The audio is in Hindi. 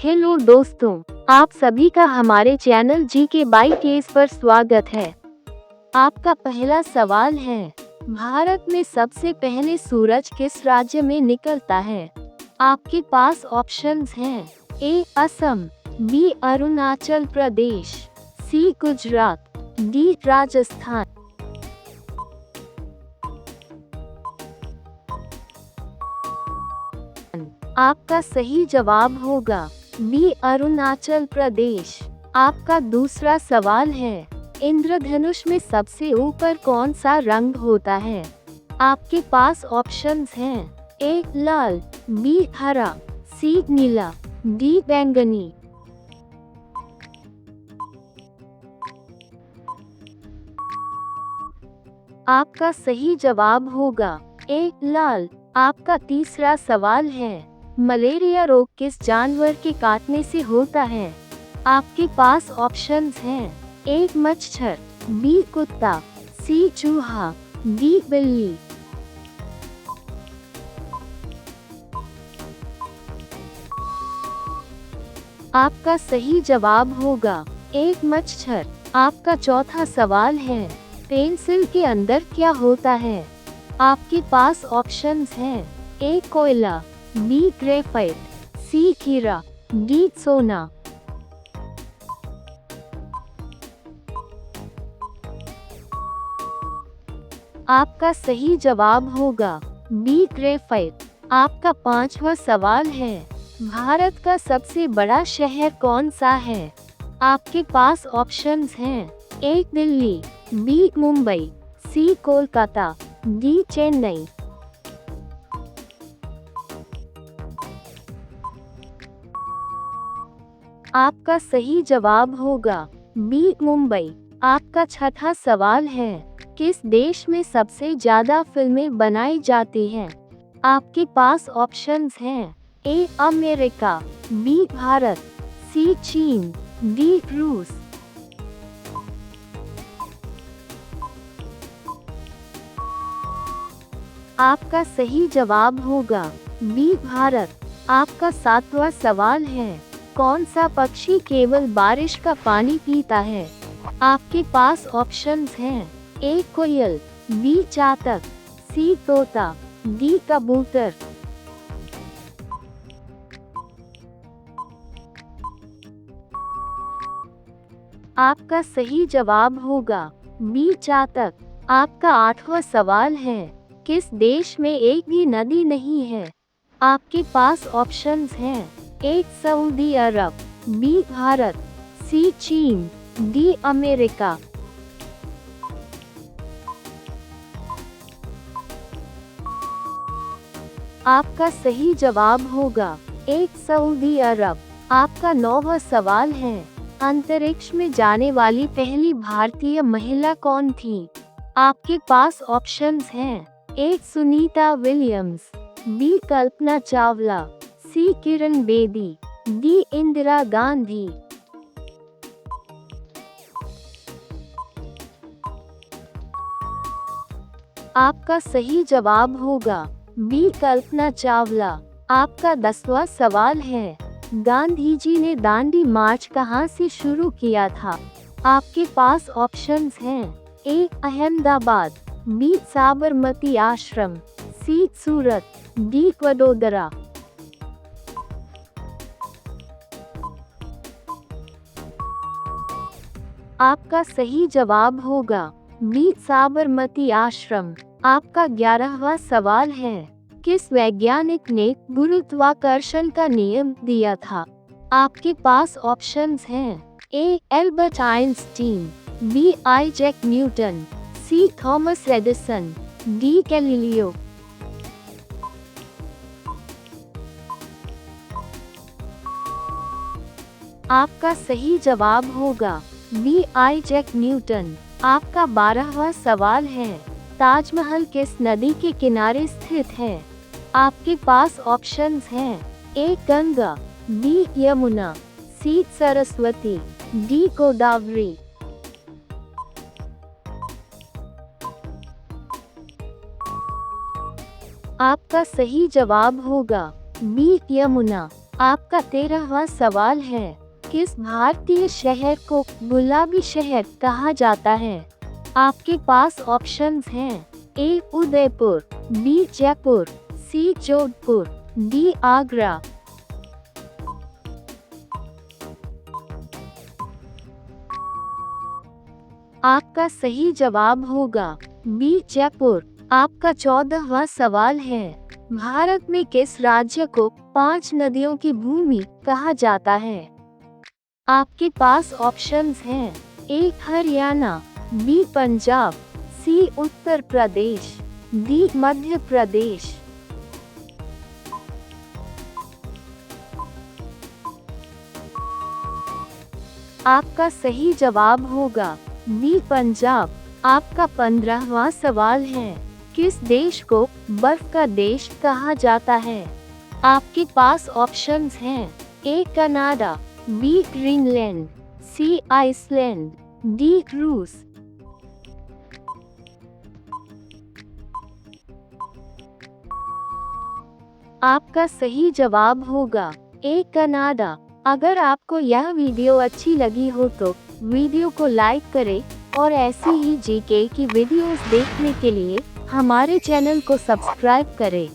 हेलो दोस्तों, आप सभी का हमारे चैनल जी के बाई केस पर स्वागत है। आपका पहला सवाल है, भारत में सबसे पहले सूरज किस राज्य में निकलता है? आपके पास ऑप्शंस हैं। ए असम, बी अरुणाचल प्रदेश, सी गुजरात, डी राजस्थान। आपका सही जवाब होगा बी अरुणाचल प्रदेश। आपका दूसरा सवाल है, इंद्रधनुष में सबसे ऊपर कौन सा रंग होता है? आपके पास ऑप्शंस हैं। ए लाल, बी हरा, सी नीला, डी बैंगनी। आपका सही जवाब होगा ए लाल। आपका तीसरा सवाल है, मलेरिया रोग किस जानवर के काटने से होता है? आपके पास ऑप्शंस हैं। ए मच्छर, बी कुत्ता, सी चूहा, डी बिल्ली। आपका सही जवाब होगा ए मच्छर। आपका चौथा सवाल है, पेंसिल के अंदर क्या होता है? आपके पास ऑप्शंस हैं। ए कोयला, बी ग्रेफाइट, सी हीरा, डी सोना। आपका सही जवाब होगा बी ग्रेफाइट। आपका पांचवा सवाल है, भारत का सबसे बड़ा शहर कौन सा है? आपके पास ऑप्शंस हैं। ए दिल्ली, बी मुंबई, सी कोलकाता, डी चेन्नई। आपका सही जवाब होगा बी मुंबई। आपका छठा सवाल है, किस देश में सबसे ज्यादा फिल्में बनाई जाती हैं? आपके पास ऑप्शंस हैं। ए अमेरिका, बी भारत, सी चीन, डी रूस। आपका सही जवाब होगा बी भारत। आपका सातवां सवाल है, कौन सा पक्षी केवल बारिश का पानी पीता है? आपके पास ऑप्शंस हैं। ए कोयल, बी चातक, सी तोता, डी कबूतर। आपका सही जवाब होगा बी चातक। आपका आठवां सवाल है, किस देश में एक भी नदी नहीं है? आपके पास ऑप्शंस हैं। ए सऊदी अरब, बी भारत, सी चीन, डी अमेरिका। आपका सही जवाब होगा ए सऊदी अरब। आपका नौवां सवाल है, अंतरिक्ष में जाने वाली पहली भारतीय महिला कौन थी? आपके पास ऑप्शंस हैं। ए सुनीता विलियम्स, बी कल्पना चावला, सी किरण बेदी, डी इंदिरा गांधी। आपका सही जवाब होगा बी कल्पना चावला। आपका 10वां सवाल है, गांधी जी ने दांडी मार्च कहां से शुरू किया था? आपके पास ऑप्शंस हैं। ए अहमदाबाद, बी साबरमती आश्रम, सी सूरत, डी वडोदरा। आपका सही जवाब होगा बी साबरमती आश्रम। आपका 11वां सवाल है, किस वैज्ञानिक ने गुरुत्वाकर्षण का नियम दिया था? आपके पास ऑप्शंस हैं। A Albert Einstein, B Isaac Newton, C Thomas Edison, D Galileo. आपका सही जवाब होगा बी आइजैक न्यूटन। आपका 12वां सवाल है, ताजमहल किस नदी के किनारे स्थित है? आपके पास ऑप्शंस हैं। ए गंगा, बी यमुना, सी सरस्वती, डी गोदावरी। आपका सही जवाब होगा बी यमुना। आपका 13वां सवाल है, किस भारतीय शहर को गुलाबी शहर कहा जाता है? आपके पास ऑप्शंस हैं, ए उदयपुर, बी जयपुर, सी जोधपुर, डी आगरा। आपका सही जवाब होगा बी जयपुर। आपका 14वां सवाल है, भारत में किस राज्य को 5 नदियों की भूमि कहा जाता है? आपके पास ऑप्शंस हैं, ए हरियाणा, बी पंजाब, सी उत्तर प्रदेश, डी मध्य प्रदेश। आपका सही जवाब होगा बी पंजाब। आपका 15वां सवाल है, किस देश को बर्फ का देश कहा जाता है? आपके पास ऑप्शंस हैं, A Canada, B Greenland, C Iceland, D रूस। आपका सही जवाब होगा ए कनाडा। अगर आपको यह वीडियो अच्छी लगी हो तो वीडियो को लाइक करें और ऐसी ही जीके की वीडियोस देखने के लिए हमारे चैनल को सब्सक्राइब करें।